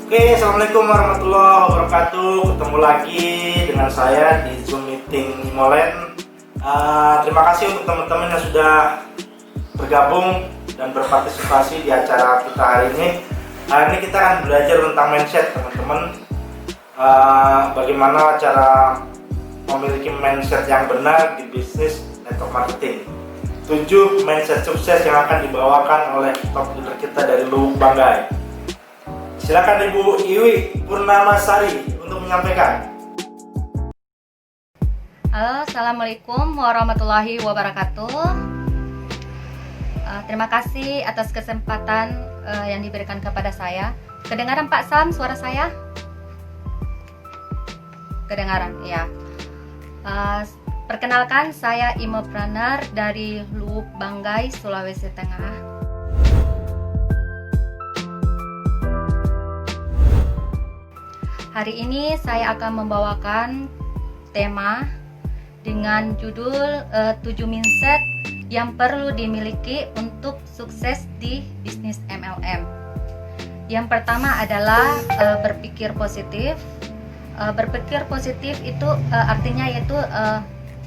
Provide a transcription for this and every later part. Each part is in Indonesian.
Oke, Assalamualaikum warahmatullahi wabarakatuh. Ketemu lagi dengan saya di Zoom Meeting Imolen. Terima kasih untuk teman-teman yang sudah bergabung dan berpartisipasi di acara kita hari ini. Hari ini kita akan belajar tentang mindset, teman-teman. Bagaimana cara memiliki mindset yang benar di bisnis network marketing. 7 mindset sukses yang akan dibawakan oleh top leader kita dari Lubuk Banggai. Silakan Ibu Iwi Purnamasari untuk menyampaikan. Halo, Assalamualaikum warahmatullahi wabarakatuh. Terima kasih atas kesempatan yang diberikan kepada saya. Kedengaran Pak Sam suara saya? Kedengaran, ya. Perkenalkan, saya Imopreneur dari Lubuk Banggai, Sulawesi Tengah. Hari ini saya akan membawakan tema dengan judul 7 mindset yang perlu dimiliki untuk sukses di bisnis MLM. Yang pertama adalah berpikir positif. Berpikir positif itu artinya yaitu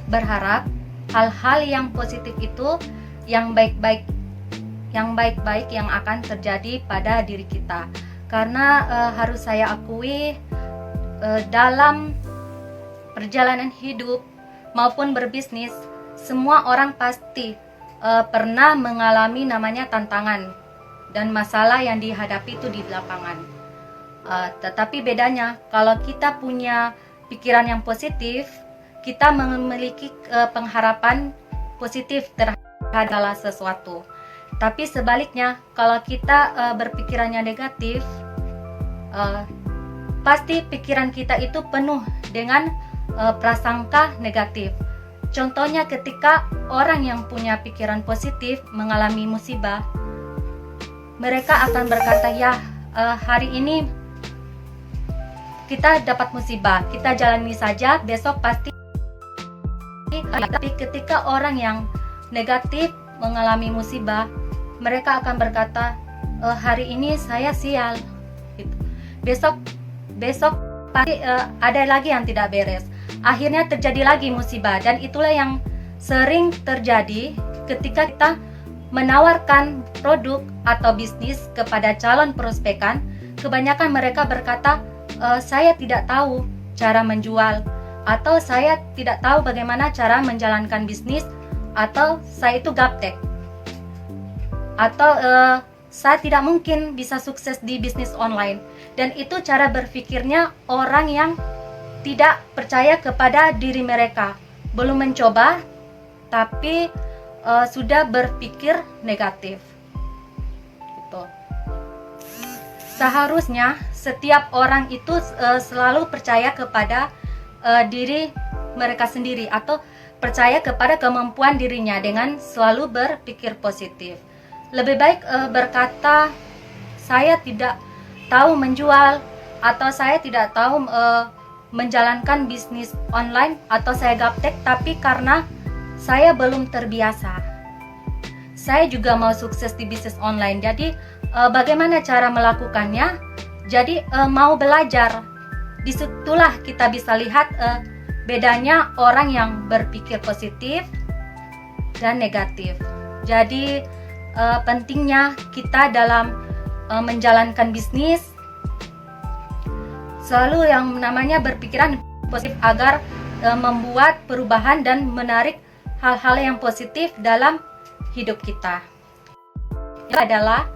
berharap hal-hal yang positif itu yang baik-baik yang akan terjadi pada diri kita. Karena harus saya akui, dalam perjalanan hidup maupun berbisnis, semua orang pasti pernah mengalami namanya tantangan dan masalah yang dihadapi itu di lapangan. Tetapi bedanya, kalau kita punya pikiran yang positif, kita memiliki pengharapan positif terhadap sesuatu. Tapi sebaliknya, kalau kita berpikirannya negatif, pasti pikiran kita itu penuh dengan prasangka negatif. Contohnya ketika orang yang punya pikiran positif mengalami musibah, mereka akan berkata, ya hari ini kita dapat musibah, kita jalani saja, besok pasti. Tapi ketika orang yang negatif mengalami musibah, mereka akan berkata, hari ini saya sial, gitu. Besok pasti ada lagi yang tidak beres. Akhirnya terjadi lagi musibah, dan itulah yang sering terjadi ketika kita menawarkan produk atau bisnis kepada calon prospekan. Kebanyakan mereka berkata, saya tidak tahu cara menjual, atau saya tidak tahu bagaimana cara menjalankan bisnis, atau saya itu gaptek, atau saya tidak mungkin bisa sukses di bisnis online. Dan itu cara berpikirnya orang yang tidak percaya kepada diri mereka, belum mencoba tapi sudah berpikir negatif gitu. Seharusnya setiap orang itu selalu percaya kepada diri mereka sendiri, atau percaya kepada kemampuan dirinya dengan selalu berpikir positif. Lebih baik berkata, saya tidak tahu menjual, atau saya tidak tahu menjalankan bisnis online, atau saya gaptek, tapi karena saya belum terbiasa. Saya juga mau sukses di bisnis online, jadi bagaimana cara melakukannya? Jadi mau belajar. Disitulah kita bisa lihat bedanya orang yang berpikir positif dan negatif. Jadi pentingnya kita dalam menjalankan bisnis selalu yang namanya berpikiran positif agar membuat perubahan dan menarik hal-hal yang positif dalam hidup kita. Itu adalah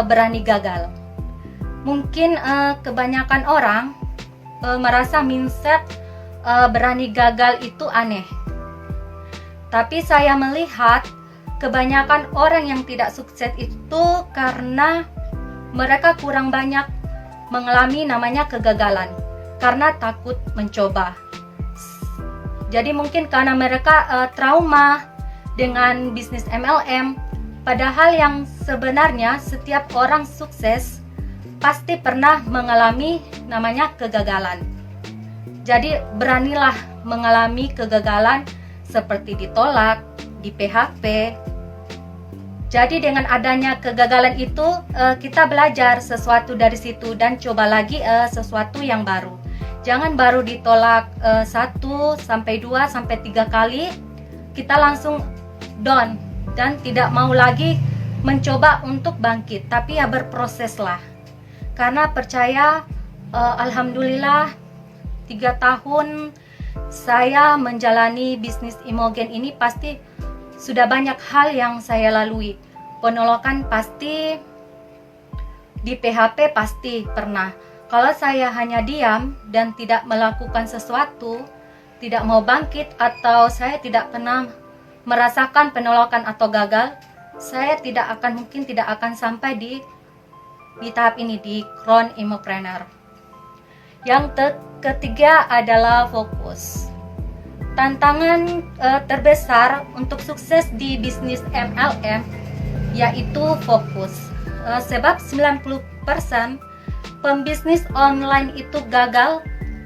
berani gagal. Mungkin kebanyakan orang merasa mindset berani gagal itu aneh. Tapi saya melihat kebanyakan orang yang tidak sukses itu karena mereka kurang banyak mengalami namanya kegagalan, karena takut mencoba. Jadi mungkin karena mereka trauma dengan bisnis MLM, padahal yang sebenarnya setiap orang sukses pasti pernah mengalami namanya kegagalan. Jadi beranilah mengalami kegagalan seperti ditolak, di PHP, Jadi dengan adanya kegagalan itu kita belajar sesuatu dari situ dan coba lagi sesuatu yang baru. Jangan baru ditolak 1 sampai 2 sampai 3 kali kita langsung down dan tidak mau lagi mencoba untuk bangkit, tapi ya berproseslah. Karena percaya alhamdulillah 3 tahun saya menjalani bisnis Imogen ini pasti sudah banyak hal yang saya lalui. Penolakan pasti, di PHP pasti pernah. Kalau saya hanya diam dan tidak melakukan sesuatu, tidak mau bangkit, atau saya tidak pernah merasakan penolakan atau gagal, saya mungkin tidak akan sampai di tahap ini, di Crown Imopreneur. Yang ketiga adalah fokus. Tantangan terbesar untuk sukses di bisnis MLM yaitu fokus. Sebab 90% pembisnis online itu gagal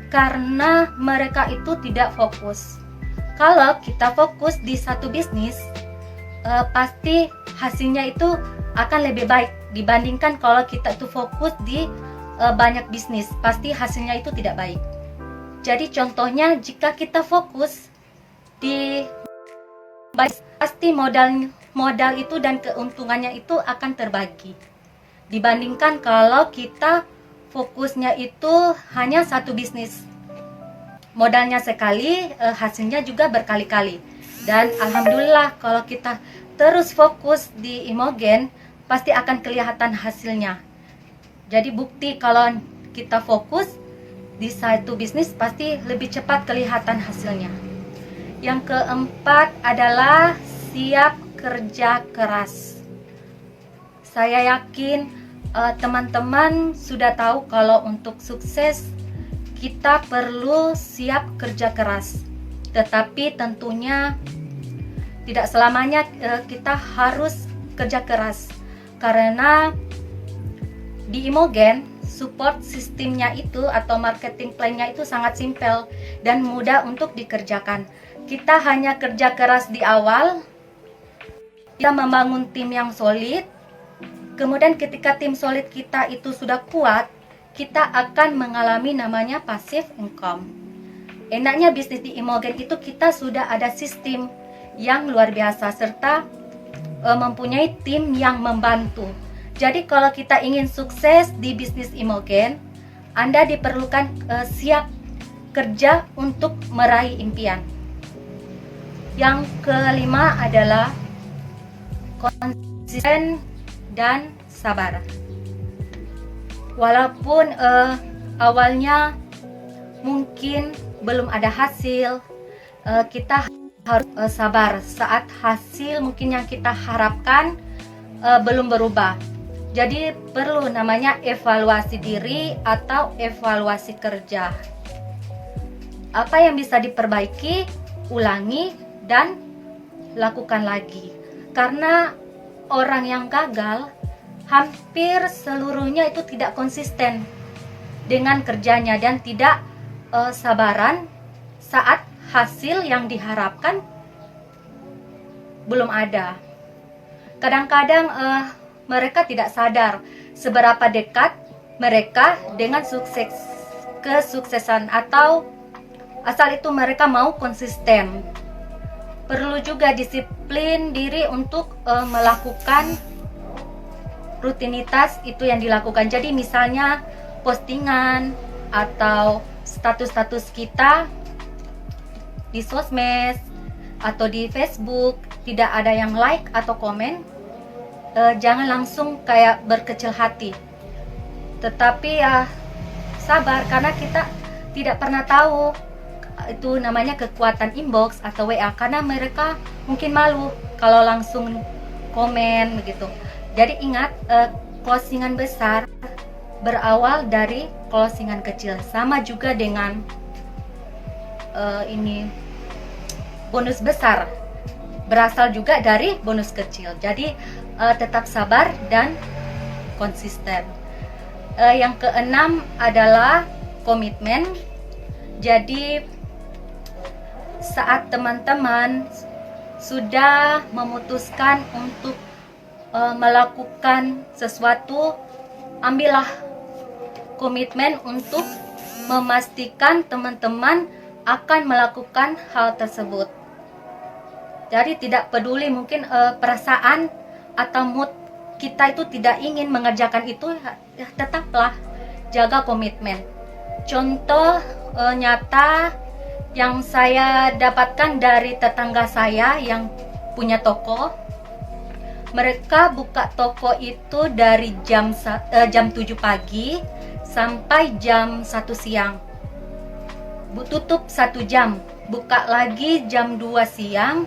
karena mereka itu tidak fokus. Kalau kita fokus di satu bisnis, pasti hasilnya itu akan lebih baik dibandingkan kalau kita itu fokus di banyak bisnis, pasti hasilnya itu tidak baik. Jadi contohnya jika kita fokus di pasti modal itu dan keuntungannya itu akan terbagi. Dibandingkan kalau kita fokusnya itu hanya satu bisnis. Modalnya sekali, hasilnya juga berkali-kali. Dan alhamdulillah kalau kita terus fokus di Imogen, pasti akan kelihatan hasilnya. Jadi bukti kalau kita fokus di satu bisnis pasti lebih cepat kelihatan hasilnya. Yang keempat adalah siap kerja keras. Saya yakin teman-teman sudah tahu kalau untuk sukses kita perlu siap kerja keras. Tetapi tentunya tidak selamanya kita harus kerja keras. Karena di Imogen support sistemnya itu atau marketing plan-nya itu sangat simpel dan mudah untuk dikerjakan. Kita hanya kerja keras di awal, kita membangun tim yang solid. Kemudian ketika tim solid kita itu sudah kuat, kita akan mengalami namanya passive income. Enaknya bisnis di Imogen itu kita sudah ada sistem yang luar biasa serta mempunyai tim yang membantu. Jadi kalau kita ingin sukses di bisnis Imogen, Anda diperlukan siap kerja untuk meraih impian. Yang kelima adalah konsisten dan sabar. Walaupun awalnya mungkin belum ada hasil, kita harus sabar saat hasil mungkin yang kita harapkan belum berubah. Jadi perlu namanya evaluasi diri atau evaluasi kerja. Apa yang bisa diperbaiki, ulangi dan lakukan lagi. Karena orang yang gagal hampir seluruhnya itu tidak konsisten dengan kerjanya dan tidak sabaran saat hasil yang diharapkan belum ada. Kadang-kadang mereka tidak sadar seberapa dekat mereka dengan kesuksesan atau asal itu mereka mau konsisten. Perlu juga disiplin diri untuk melakukan rutinitas itu yang dilakukan. Jadi misalnya postingan atau status-status kita di sosmed atau di Facebook tidak ada yang like atau komen, jangan langsung kayak berkecil hati. Tetapi ya sabar karena kita tidak pernah tahu itu namanya kekuatan inbox atau WA karena mereka mungkin malu kalau langsung komen begitu. Jadi ingat closingan besar berawal dari closingan kecil. Sama juga dengan ini bonus besar berasal juga dari bonus kecil. Jadi tetap sabar dan konsisten. Yang keenam adalah komitmen. Jadi saat teman-teman sudah memutuskan untuk melakukan sesuatu, ambillah komitmen untuk memastikan teman-teman akan melakukan hal tersebut. Jadi tidak peduli mungkin perasaan atau mood kita itu tidak ingin mengerjakan itu, ya, tetaplah jaga komitmen. Contoh nyata yang saya dapatkan dari tetangga saya yang punya toko. Mereka buka toko itu dari jam 7 pagi sampai jam 1 siang. Tutup 1 jam, buka lagi jam 2 siang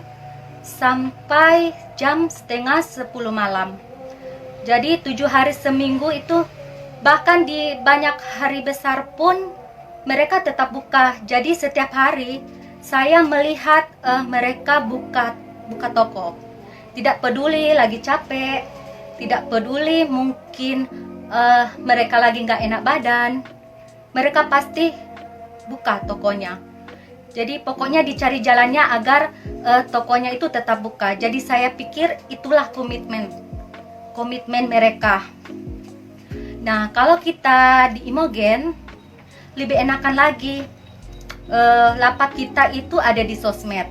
sampai jam setengah 10 malam. Jadi 7 hari seminggu itu, bahkan di banyak hari besar pun mereka tetap buka. Jadi setiap hari saya melihat mereka buka toko. Tidak peduli lagi capek, tidak peduli mungkin mereka lagi nggak enak badan, mereka pasti buka tokonya. Jadi pokoknya dicari jalannya agar tokonya itu tetap buka. Jadi saya pikir itulah komitmen mereka. Nah, kalau kita di Imogen lebih enakan lagi, lapak kita itu ada di sosmed.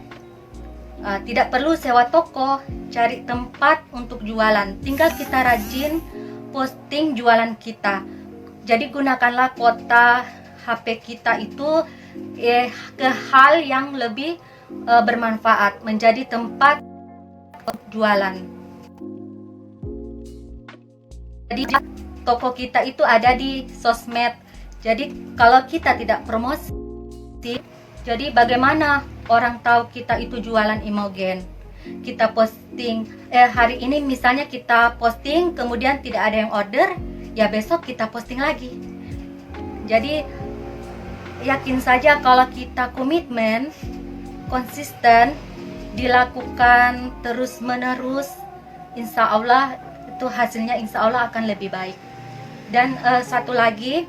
Tidak perlu sewa toko, cari tempat untuk jualan. Tinggal kita rajin posting jualan kita. Jadi gunakanlah kuota HP kita itu ke hal yang lebih bermanfaat, menjadi tempat jualan. Jadi toko kita itu ada di sosmed. Jadi kalau kita tidak promosi, jadi bagaimana orang tahu kita itu jualan Imogen? Kita posting hari ini misalnya kita posting, kemudian tidak ada yang order, ya besok kita posting lagi. Jadi yakin saja kalau kita komitmen, konsisten, dilakukan terus menerus, insya Allah itu hasilnya insya Allah akan lebih baik. Dan satu lagi,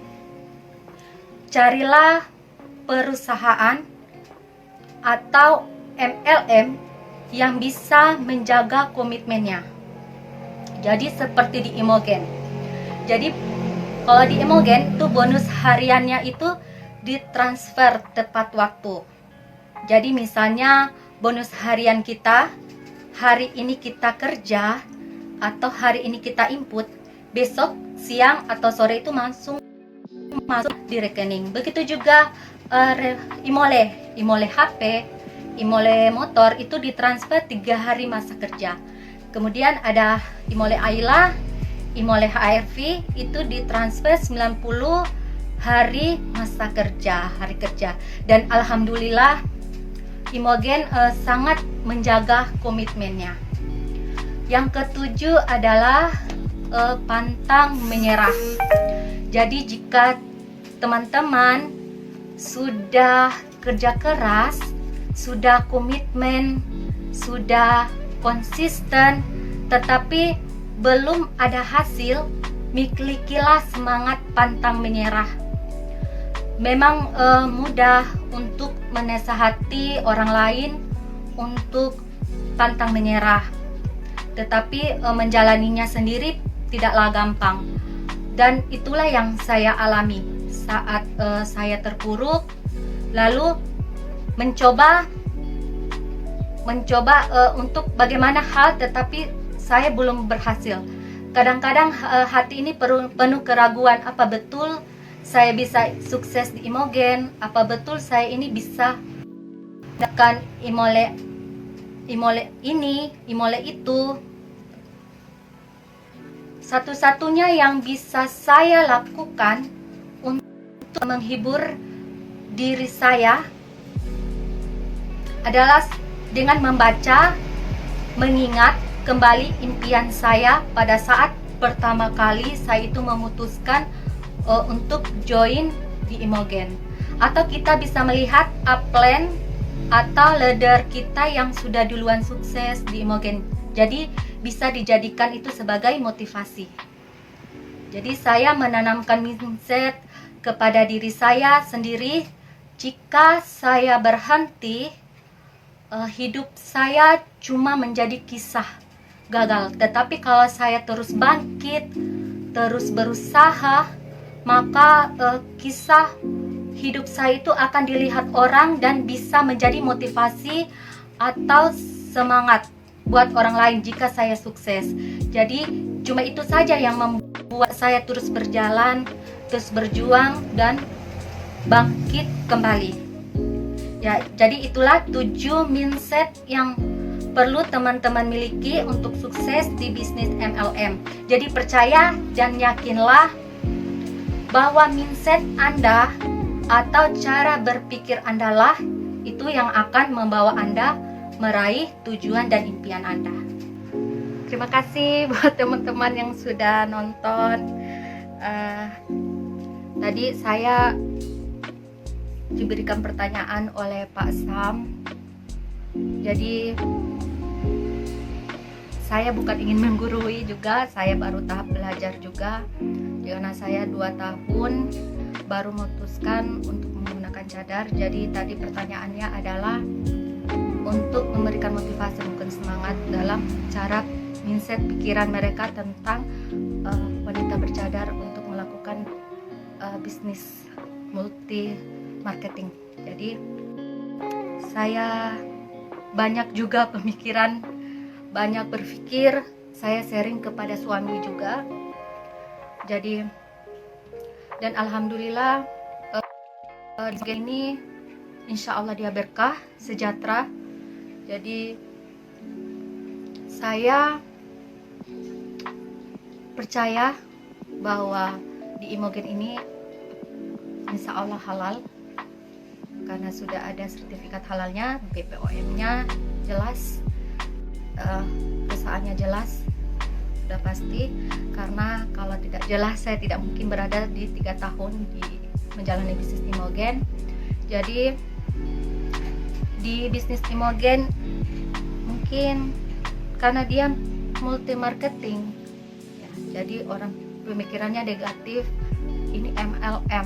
carilah perusahaan atau MLM yang bisa menjaga komitmennya. Jadi seperti di Imogen. Jadi kalau di Imogen itu bonus hariannya itu ditransfer tepat waktu. Jadi misalnya bonus harian kita, hari ini kita kerja atau hari ini kita input, besok siang atau sore itu langsung masuk di rekening. Begitu juga Imole HP, Imole motor itu ditransfer 3 hari masa kerja. Kemudian ada Imole Ayla, Imole HRV itu ditransfer 90 hari masa kerja, hari kerja. Dan alhamdulillah Imogen sangat menjaga komitmennya. Yang ketujuh adalah pantang menyerah. Jadi jika teman-teman sudah kerja keras, sudah komitmen, sudah konsisten, tetapi belum ada hasil, milikilah semangat pantang menyerah. Memang mudah untuk menasihati orang lain untuk pantang menyerah, tetapi menjalaninya sendiri tidaklah gampang. Dan itulah yang saya alami saat saya terpuruk, lalu mencoba untuk bagaimana hal, tetapi saya belum berhasil. Kadang-kadang hati ini penuh keraguan, apa betul saya bisa sukses di Imogen, apa betul saya ini bisa mendapatkan Imole ini, Imole itu. Satu-satunya yang bisa saya lakukan untuk menghibur diri saya adalah dengan membaca, mengingat kembali impian saya pada saat pertama kali saya itu memutuskan untuk join di Imogen. Atau kita bisa melihat upline atau leader kita yang sudah duluan sukses di Imogen. Jadi bisa dijadikan itu sebagai motivasi. Jadi saya menanamkan mindset kepada diri saya sendiri, jika saya berhenti, hidup saya cuma menjadi kisah, gagal. Tetapi kalau saya terus bangkit, terus berusaha, maka kisah hidup saya itu akan dilihat orang dan bisa menjadi motivasi atau semangat buat orang lain jika saya sukses. Jadi cuma itu saja yang membuat saya terus berjalan, terus berjuang dan bangkit kembali. Ya, jadi itulah 7 mindset yang perlu teman-teman miliki untuk sukses di bisnis MLM. Jadi percaya dan yakinlah bahwa mindset Anda atau cara berpikir Anda lah itu yang akan membawa Anda meraih tujuan dan impian Anda. Terima kasih buat teman-teman yang sudah nonton. Tadi saya diberikan pertanyaan oleh Pak Sam. Jadi saya bukan ingin menggurui juga, saya baru tahap belajar juga. Karena saya 2 tahun baru memutuskan untuk menggunakan cadar. Jadi tadi pertanyaannya adalah untuk memberikan motivasi, mungkin semangat dalam cara mindset pikiran mereka tentang wanita bercadar untuk melakukan bisnis multi marketing. Jadi saya banyak juga pemikiran, banyak berpikir, saya sharing kepada suami juga. Jadi dan alhamdulillah ini insya Allah dia berkah, sejahtera. Jadi saya percaya bahwa di Imogen ini insya Allah halal, karena sudah ada sertifikat halalnya, BPOM-nya jelas, perusahaannya jelas, sudah pasti. Karena kalau tidak jelas saya tidak mungkin berada di 3 tahun di menjalani bisnis Imogen. Jadi di bisnis Imogen mungkin karena dia multi marketing ya, jadi orang pemikirannya negatif, ini MLM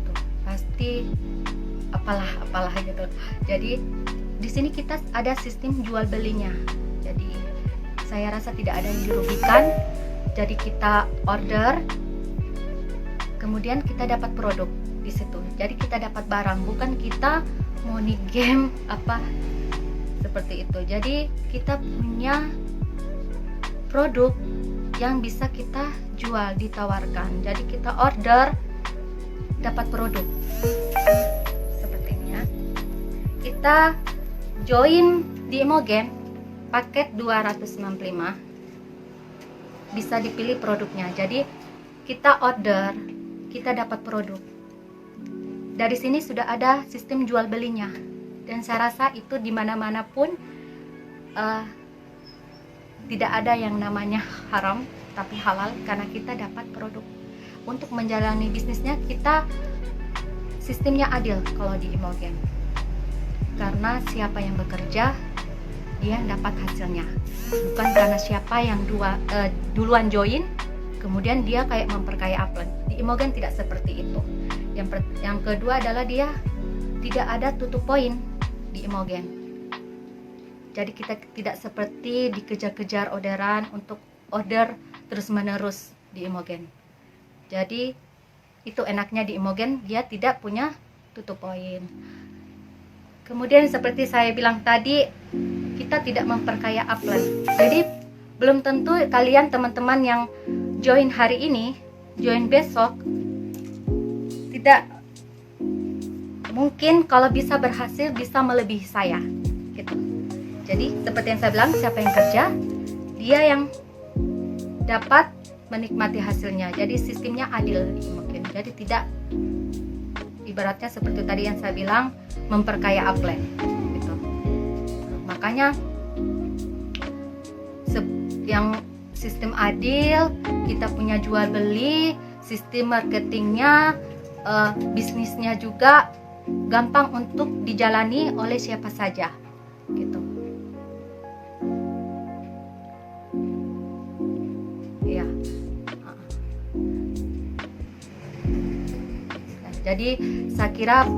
tuh, pasti apalah gitu. Jadi di sini kita ada sistem jual belinya, jadi saya rasa tidak ada yang dirugikan. Jadi kita order, kemudian kita dapat produk di situ. Jadi kita dapat barang, bukan kita money game apa seperti itu. Jadi kita punya produk yang bisa kita jual, ditawarkan. Jadi kita order, dapat produk seperti ini ya. Kita join di Imogen paket 265, bisa dipilih produknya. Jadi kita order, kita dapat produk. Dari sini sudah ada sistem jual belinya, dan saya rasa itu di mana-mana pun tidak ada yang namanya haram, tapi halal, karena kita dapat produk. Untuk menjalani bisnisnya kita sistemnya adil kalau di Imogen, karena siapa yang bekerja dia dapat hasilnya, bukan karena siapa yang duluan join kemudian dia kayak memperkaya upline. Di Imogen tidak seperti itu. Yang kedua adalah dia tidak ada tutup poin di Imogen. Jadi kita tidak seperti dikejar-kejar orderan untuk order terus-menerus di Imogen. Jadi itu enaknya di Imogen, dia tidak punya tutup poin. Kemudian seperti saya bilang tadi, kita tidak memperkaya upline. Jadi belum tentu kalian teman-teman yang join hari ini, join besok, tidak mungkin kalau bisa berhasil bisa melebihi saya gitu. Jadi seperti yang saya bilang, siapa yang kerja dia yang dapat menikmati hasilnya. Jadi sistemnya adil mungkin. Jadi tidak ibaratnya seperti tadi yang saya bilang, memperkaya upline gitu. Makanya yang sistem adil, kita punya jual beli, sistem marketingnya, bisnisnya juga gampang untuk dijalani oleh siapa saja gitu. Ya. Jadi saya kira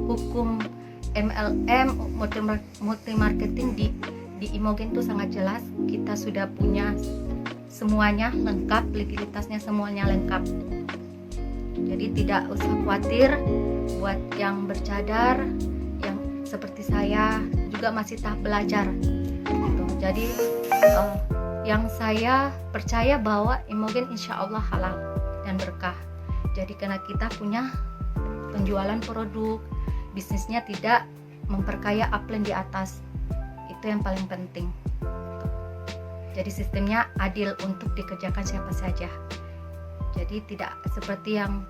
hukum MLM multi marketing di Imogen tuh sangat jelas, kita sudah punya semuanya lengkap, likuiditasnya semuanya lengkap. Jadi tidak usah khawatir buat yang bercadar, yang seperti saya juga masih tahap belajar gitu. Jadi yang saya percaya bahwa Imogen insya Allah halal dan berkah. Jadi karena kita punya penjualan produk, bisnisnya tidak memperkaya upline di atas, itu yang paling penting. Jadi sistemnya adil untuk dikerjakan siapa saja. Jadi tidak seperti yang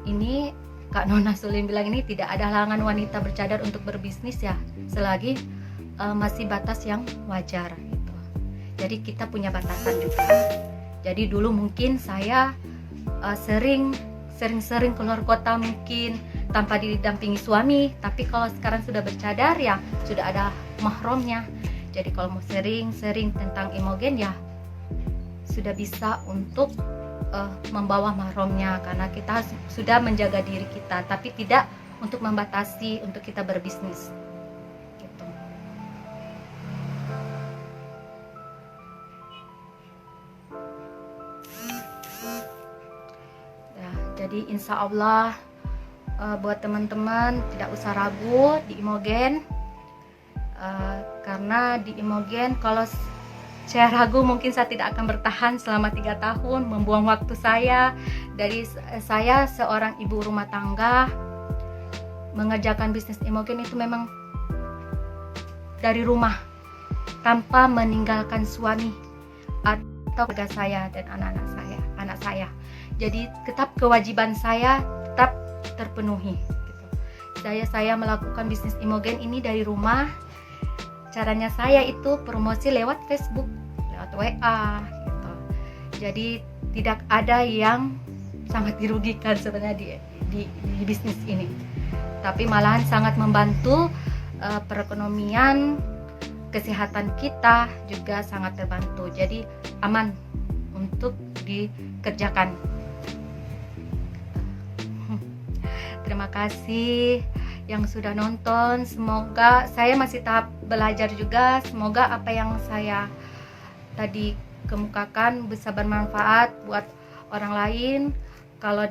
ini Kak Nona Sulim bilang, ini tidak ada halangan wanita bercadar untuk berbisnis ya, selagi masih batas yang wajar gitu. Jadi kita punya batasan juga. Jadi dulu mungkin saya sering keluar kota mungkin tanpa didampingi suami, tapi kalau sekarang sudah bercadar ya sudah ada mahramnya. Jadi kalau mau sering tentang Imogen ya sudah bisa untuk membawa mahramnya, karena kita sudah menjaga diri kita, tapi tidak untuk membatasi untuk kita berbisnis gitu. Nah, jadi insya Allah buat teman-teman tidak usah ragu di Imogen, karena di Imogen kalau saya ragu mungkin saya tidak akan bertahan selama 3 tahun, membuang waktu saya. Dari saya seorang ibu rumah tangga, mengerjakan bisnis Imogen itu memang dari rumah, tanpa meninggalkan suami atau keluarga saya dan anak saya. Jadi tetap kewajiban saya tetap terpenuhi gitu. Saya melakukan bisnis Imogen ini dari rumah. Caranya saya itu promosi lewat Facebook, lewat WA gitu. Jadi tidak ada yang sangat dirugikan sebenarnya di bisnis ini. Tapi malahan sangat membantu perekonomian, kesehatan kita juga sangat terbantu. Jadi aman untuk dikerjakan. Terima kasih yang sudah nonton. Semoga saya masih tahap belajar juga. Semoga apa yang saya tadi kemukakan bisa bermanfaat buat orang lain. Kalau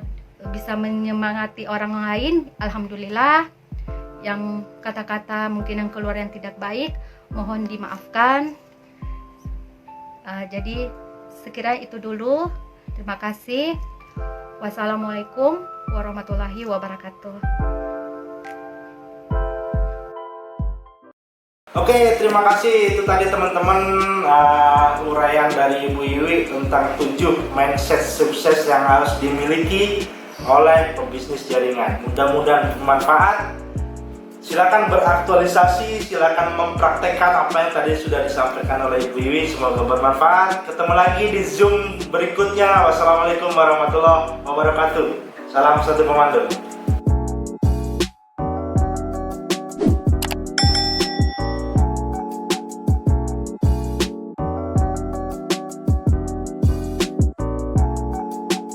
bisa menyemangati orang lain, alhamdulillah. Yang kata-kata mungkin yang keluar yang tidak baik, mohon dimaafkan. Jadi sekiranya itu dulu. Terima kasih. Wassalamualaikum warahmatullahi wabarakatuh. Oke, terima kasih. Itu tadi teman-teman uraian dari Ibu Iwi tentang 7 mindset sukses yang harus dimiliki oleh pebisnis jaringan. Mudah-mudahan bermanfaat. Silakan beraktualisasi, silakan mempraktekkan apa yang tadi sudah disampaikan oleh Ibu Iwi. Semoga bermanfaat. Ketemu lagi di Zoom berikutnya. Wassalamualaikum warahmatullahi wabarakatuh. Salam satu komando.